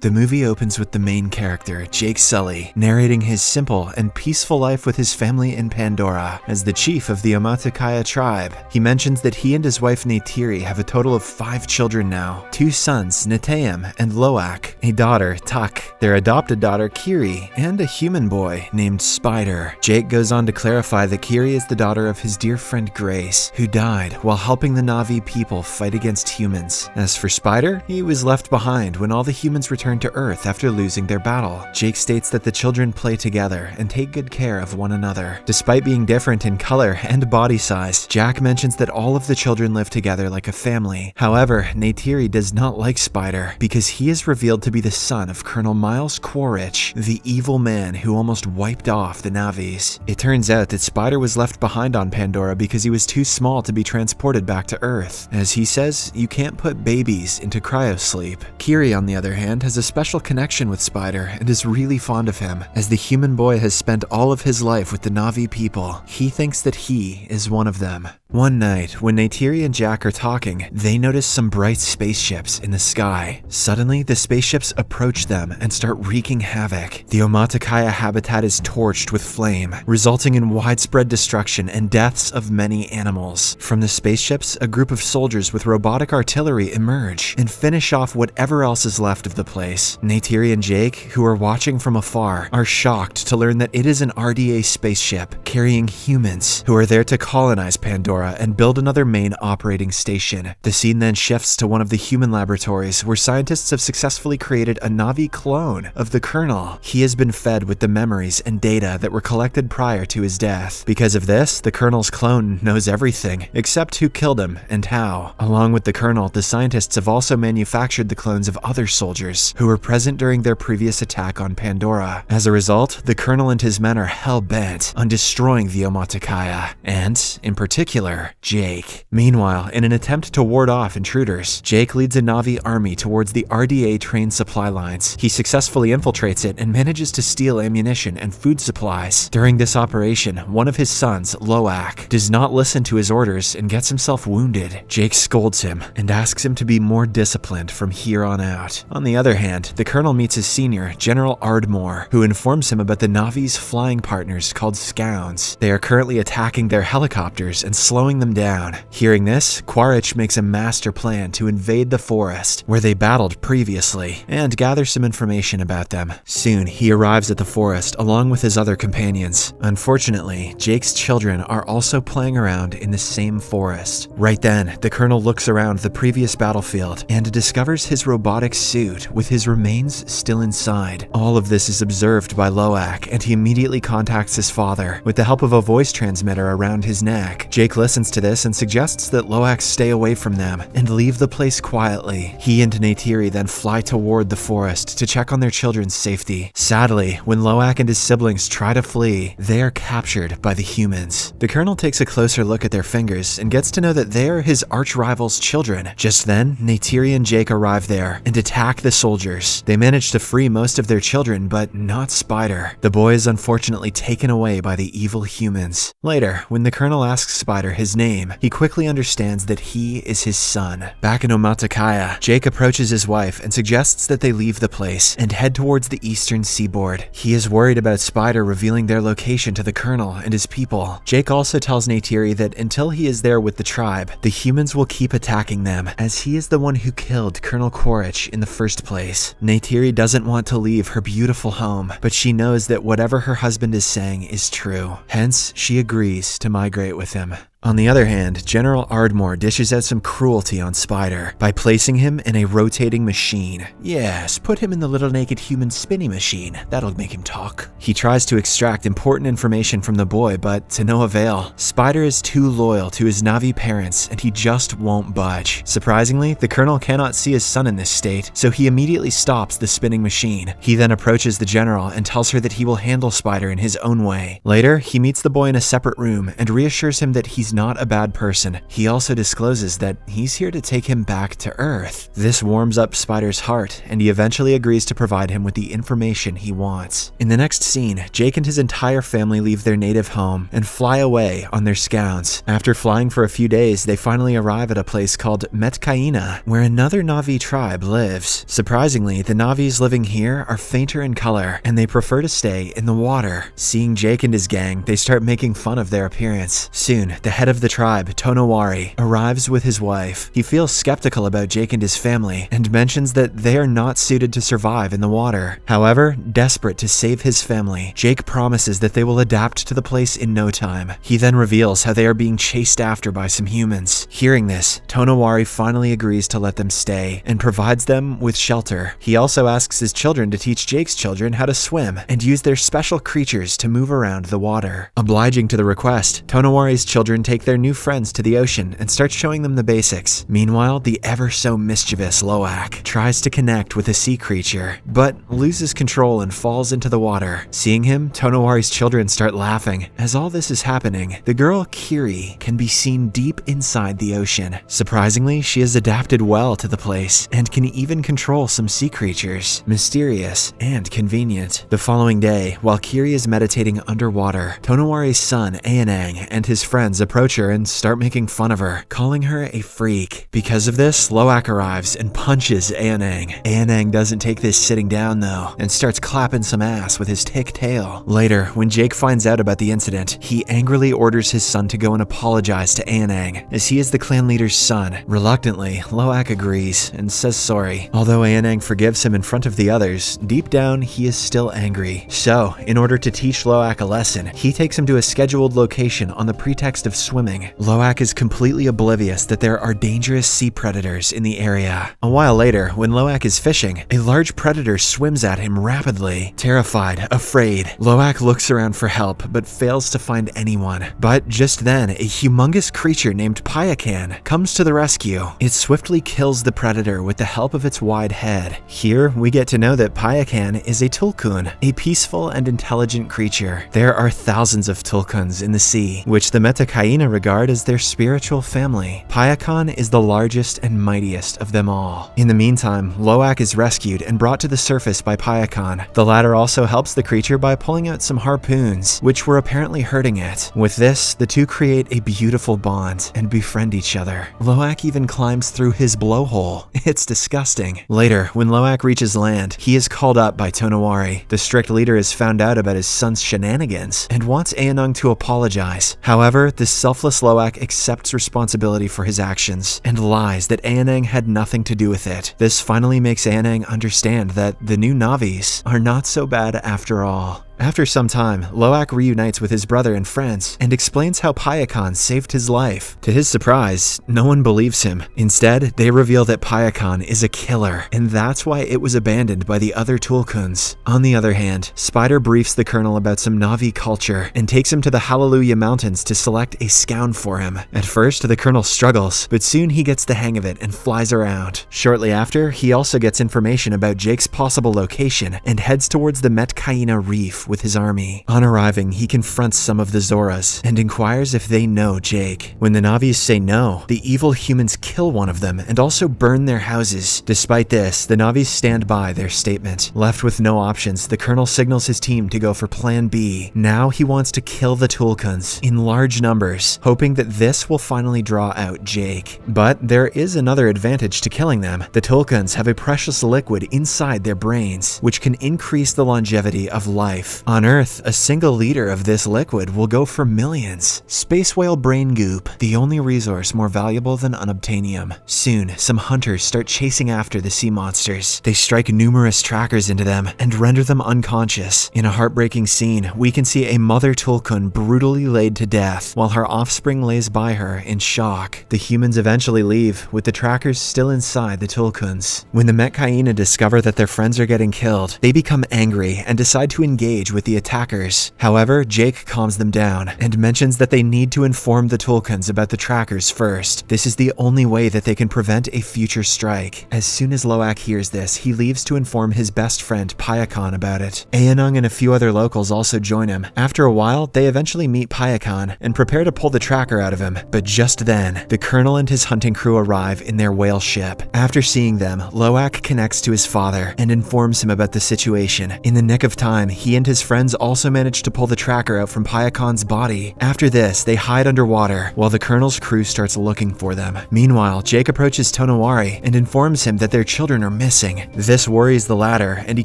The movie opens with the main character, Jake Sully, narrating his simple and peaceful life with his family in Pandora as the chief of the Omaticaya tribe. He mentions that he and his wife Neytiri have a total of 5 children now, 2 sons, Neteyam and Loak, a daughter, Tuck, their adopted daughter, Kiri, and a human boy named Spider. Jake goes on to clarify that Kiri is the daughter of his dear friend Grace, who died while helping the Na'vi people fight against humans. As for Spider, he was left behind when all the humans returned to Earth after losing their battle. Jake states that the children play together and take good care of one another. Despite being different in color and body size, Jack mentions that all of the children live together like a family. However, Neytiri does not like Spider because he is revealed to be the son of Colonel Miles Quaritch, the evil man who almost wiped off the Na'vis. It turns out that Spider was left behind on Pandora because he was too small to be transported back to Earth. As he says, you can't put babies into cryosleep. Kiri, on the other hand, has a special connection with Spider and is really fond of him. As the human boy has spent all of his life with the Na'vi people, he thinks that he is one of them. One night, when Neytiri and Jack are talking, they notice some bright spaceships in the sky. Suddenly, the spaceships approach them and start wreaking havoc. The Omaticaya habitat is torched with flame, resulting in widespread destruction and deaths of many animals. From the spaceships, a group of soldiers with robotic artillery emerge and finish off whatever else is left of the place. Neytiri and Jake, who are watching from afar, are shocked to learn that it is an RDA spaceship carrying humans who are there to colonize Pandora and build another main operating station. The scene then shifts to one of the human laboratories where scientists have successfully created a Na'vi clone of the Colonel. He has been fed with the memories and data that were collected prior to his death. Because of this, the Colonel's clone knows everything, except who killed him and how. Along with the Colonel, the scientists have also manufactured the clones of other soldiers who were present during their previous attack on Pandora. As a result, the Colonel and his men are hell-bent on destroying the Omaticaya, and, in particular, Jake. Meanwhile, in an attempt to ward off intruders, Jake leads a Na'vi army towards the RDA train supply lines. He successfully infiltrates it and manages to steal ammunition and food supplies. During this operation, one of his sons, Loak, does not listen to his orders and gets himself wounded. Jake scolds him and asks him to be more disciplined from here on out. On the other hand, the Colonel meets his senior, General Ardmore, who informs him about the Na'vi's flying partners called Scounds. They are currently attacking their helicopters and slowing them down. Hearing this, Quaritch makes a master plan to invade the forest where they battled previously and gather some information about them. Soon, he arrives at the forest along with his other companions. Unfortunately, Jake's children are also playing around in the same forest. Right then, the Colonel looks around the previous battlefield and discovers his robotic suit with his remains still inside. All of this is observed by Loak, and he immediately contacts his father with the help of a voice transmitter around his neck. Jake listens to this and suggests that Loak stay away from them and leave the place quietly. He and Neytiri then fly toward the forest to check on their children's safety. Sadly, when Loak and his siblings try to flee, they are captured by the humans. The Colonel takes a closer look at their fingers and gets to know that they are his arch-rival's children. Just then, Neytiri and Jake arrive there and attack the soldiers. They manage to free most of their children, but not Spider. The boy is unfortunately taken away by the evil humans. Later, when the Colonel asks Spider his name, he quickly understands that he is his son. Back in Omaticaya, Jake approaches his wife and suggests that they leave the place and head towards the eastern seaboard. He is worried about Spider revealing their location to the Colonel and his people. Jake also tells Neytiri that until he is there with the tribe, the humans will keep attacking them, as he is the one who killed Colonel Quaritch in the first place. Neytiri doesn't want to leave her beautiful home, but she knows that whatever her husband is saying is true. Hence, she agrees to migrate with him. On the other hand, General Ardmore dishes out some cruelty on Spider by placing him in a rotating machine. Yes, put him in the little naked human spinning machine. That'll make him talk. He tries to extract important information from the boy, but to no avail. Spider is too loyal to his Na'vi parents, and he just won't budge. Surprisingly, the Colonel cannot see his son in this state, so he immediately stops the spinning machine. He then approaches the General and tells her that he will handle Spider in his own way. Later, he meets the boy in a separate room and reassures him that he's he's not a bad person. He also discloses that he's here to take him back to Earth. This warms up Spider's heart, and he eventually agrees to provide him with the information he wants. In the next scene, Jake and his entire family leave their native home and fly away on their scouts. After flying for a few days, they finally arrive at a place called Metkaina, where another Na'vi tribe lives. Surprisingly, the Na'vis living here are fainter in color, and they prefer to stay in the water. Seeing Jake and his gang, they start making fun of their appearance. Soon, the head of the tribe, Tonowari, arrives with his wife. He feels skeptical about Jake and his family, and mentions that they are not suited to survive in the water. However, desperate to save his family, Jake promises that they will adapt to the place in no time. He then reveals how they are being chased after by some humans. Hearing this, Tonowari finally agrees to let them stay, and provides them with shelter. He also asks his children to teach Jake's children how to swim, and use their special creatures to move around the water. Obliging to the request, Tonowari's children take their new friends to the ocean and start showing them the basics. Meanwhile, the ever-so-mischievous Loak tries to connect with a sea creature, but loses control and falls into the water. Seeing him, Tonowari's children start laughing. As all this is happening, the girl Kiri can be seen deep inside the ocean. Surprisingly, she has adapted well to the place, and can even control some sea creatures. Mysterious and convenient. The following day, while Kiri is meditating underwater, Tonowari's son, Aonang, and his friends approach her and start making fun of her, calling her a freak. Because of this, Loak arrives and punches Aonang. Aonang doesn't take this sitting down though, and starts clapping some ass with his tick tail. Later, when Jake finds out about the incident, he angrily orders his son to go and apologize to Aonang, as he is the clan leader's son. Reluctantly, Loak agrees and says sorry. Although Aonang forgives him in front of the others, deep down he is still angry. So, in order to teach Loak a lesson, he takes him to a scheduled location on the pretext of swimming. Loak is completely oblivious that there are dangerous sea predators in the area. A while later, when Loak is fishing, a large predator swims at him rapidly. Terrified, afraid, Loak looks around for help but fails to find anyone. But just then, a humongous creature named Payakan comes to the rescue. It swiftly kills the predator with the help of its wide head. Here, we get to know that Payakan is a tulkun, a peaceful and intelligent creature. There are thousands of tulkuns in the sea, which the Metakaina regard as their spiritual family. Payakan is the largest and mightiest of them all. In the meantime, Loak is rescued and brought to the surface by Payakan. The latter also helps the creature by pulling out some harpoons, which were apparently hurting it. With this, the two create a beautiful bond and befriend each other. Loak even climbs through his blowhole. It's disgusting. Later, when Loak reaches land, he is called up by Tonowari. The strict leader has found out about his son's shenanigans and wants Aonang to apologize. However, the selfless Loak accepts responsibility for his actions and lies that Aonang had nothing to do with it. This finally makes Aonang understand that the new Na'vis are not so bad after all. After some time, Loak reunites with his brother and friends and explains how Payakan saved his life. To his surprise, no one believes him. Instead, they reveal that Payakan is a killer, and that's why it was abandoned by the other tulkuns. On the other hand, Spider briefs the colonel about some Na'vi culture and takes him to the Hallelujah Mountains to select a scound for him. At first, the colonel struggles, but soon he gets the hang of it and flies around. Shortly after, he also gets information about Jake's possible location and heads towards the Metkaina Reef with his army. On arriving, he confronts some of the Zoras and inquires if they know Jake. When the Na'vis say no, the evil humans kill one of them and also burn their houses. Despite this, the Na'vis stand by their statement. Left with no options, the colonel signals his team to go for Plan B. Now he wants to kill the tulkuns in large numbers, hoping that this will finally draw out Jake. But there is another advantage to killing them. The tulkuns have a precious liquid inside their brains, which can increase the longevity of life. On Earth, a single liter of this liquid will go for millions. Space whale brain goop, the only resource more valuable than unobtainium. Soon, some hunters start chasing after the sea monsters. They strike numerous trackers into them and render them unconscious. In a heartbreaking scene, we can see a mother tulkun brutally laid to death, while her offspring lays by her in shock. The humans eventually leave, with the trackers still inside the tulkuns. When the Metkaina discover that their friends are getting killed, they become angry and decide to engage engage with the attackers. However, Jake calms them down and mentions that they need to inform the Tulkuns about the trackers first. This is the only way that they can prevent a future strike. As soon as Loak hears this, he leaves to inform his best friend Payakan about it. Aonung and a few other locals also join him. After a while, they eventually meet Payakan and prepare to pull the tracker out of him. But just then, the colonel and his hunting crew arrive in their whale ship. After seeing them, Loak connects to his father and informs him about the situation. In the nick of time, he and his friends also manage to pull the tracker out from Payakan's body. After this, they hide underwater while the colonel's crew starts looking for them. Meanwhile, Jake approaches Tonowari and informs him that their children are missing. This worries the latter, and he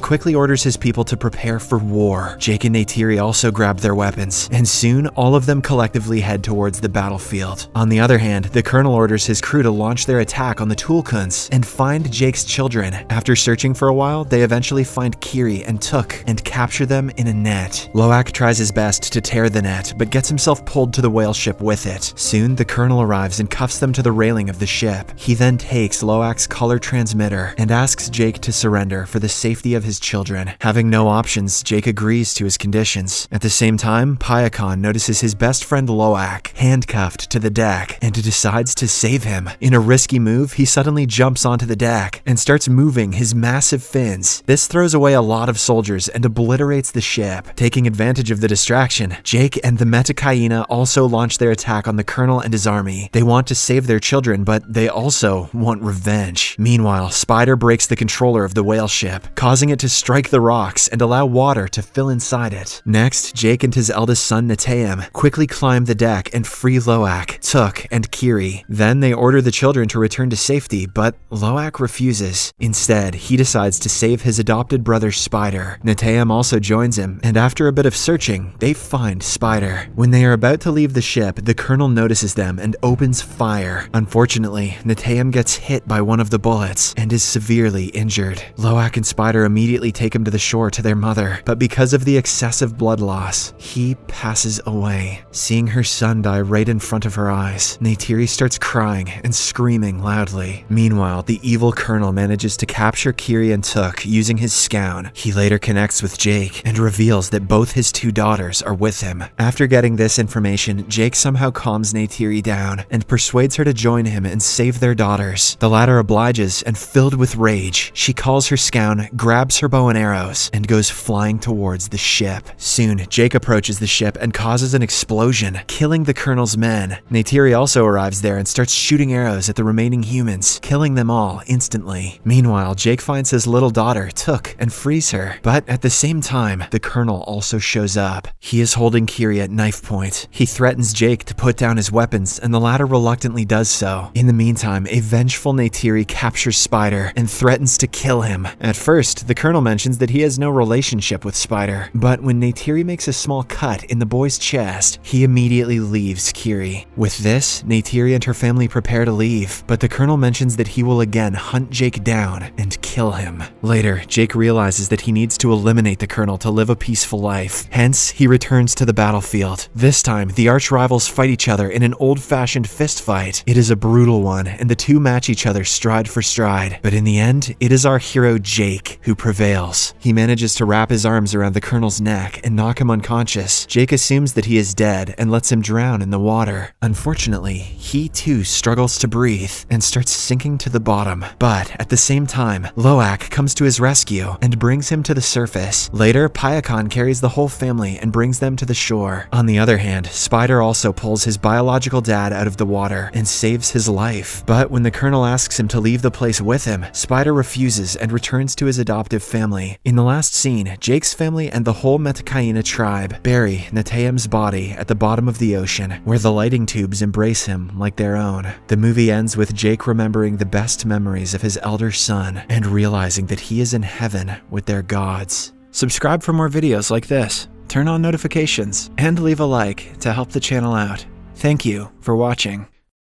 quickly orders his people to prepare for war. Jake and Neytiri also grab their weapons, and soon all of them collectively head towards the battlefield. On the other hand, the colonel orders his crew to launch their attack on the Tulkuns and find Jake's children. After searching for a while, they eventually find Kiri and Tuk and capture them in a net. Loak tries his best to tear the net, but gets himself pulled to the whale ship with it. Soon, the colonel arrives and cuffs them to the railing of the ship. He then takes Loak's color transmitter and asks Jake to surrender for the safety of his children. Having no options, Jake agrees to his conditions. At the same time, Payakan notices his best friend Loak handcuffed to the deck and decides to save him. In a risky move, he suddenly jumps onto the deck and starts moving his massive fins. This throws away a lot of soldiers and obliterates the ship. Taking advantage of the distraction, Jake and the Metakaina also launch their attack on the colonel and his army. They want to save their children, but they also want revenge. Meanwhile, Spider breaks the controller of the whale ship, causing it to strike the rocks and allow water to fill inside it. Next, Jake and his eldest son Neteyam quickly climb the deck and free Loak, Tuk, and Kiri. Then they order the children to return to safety, but Loak refuses. Instead, he decides to save his adopted brother Spider. Neteyam also joins him, and after a bit of searching, they find Spider. When they are about to leave the ship, the colonel notices them and opens fire. Unfortunately, Neteyam gets hit by one of the bullets and is severely injured. Loak and Spider immediately take him to the shore to their mother, but because of the excessive blood loss, he passes away. Seeing her son die right in front of her eyes, Neytiri starts crying and screaming loudly. Meanwhile, the evil colonel manages to capture Kiri and Tuk using his scown. He later connects with Jake and reveals that both his two daughters are with him. After getting this information, Jake somehow calms Neytiri down and persuades her to join him and save their daughters. The latter obliges, and filled with rage, she calls her scown, grabs her bow and arrows, and goes flying towards the ship. Soon, Jake approaches the ship and causes an explosion, killing the colonel's men. Neytiri also arrives there and starts shooting arrows at the remaining humans, killing them all instantly. Meanwhile, Jake finds his little daughter, Tuk, and frees her. But at the same time, the colonel also shows up. He is holding Kiri at knife point. He threatens Jake to put down his weapons, and the latter reluctantly does so. In the meantime, a vengeful Neytiri captures Spider and threatens to kill him. At first, the colonel mentions that he has no relationship with Spider, but when Neytiri makes a small cut in the boy's chest, he immediately leaves Kiri. With this, Neytiri and her family prepare to leave, but the colonel mentions that he will again hunt Jake down and kill him. Later, Jake realizes that he needs to eliminate the colonel to live a peaceful life. Hence, he returns to the battlefield. This time, the arch rivals fight each other in an old-fashioned fist fight. It is a brutal one, and the two match each other stride for stride. But in the end, it is our hero Jake who prevails. He manages to wrap his arms around the colonel's neck and knock him unconscious. Jake assumes that he is dead and lets him drown in the water. Unfortunately, he too struggles to breathe and starts sinking to the bottom. But at the same time, Loak comes to his rescue and brings him to the surface. Later, Payakan carries the whole family and brings them to the shore. On the other hand, Spider also pulls his biological dad out of the water and saves his life. But when the colonel asks him to leave the place with him, Spider refuses and returns to his adoptive family. In the last scene, Jake's family and the whole Metakaina tribe bury Neteyam's body at the bottom of the ocean, where the lighting tubes embrace him like their own. The movie ends with Jake remembering the best memories of his elder son and realizing that he is in heaven with their gods. Subscribe for more videos like this, turn on notifications, and leave a like to help the channel out. Thank you for watching.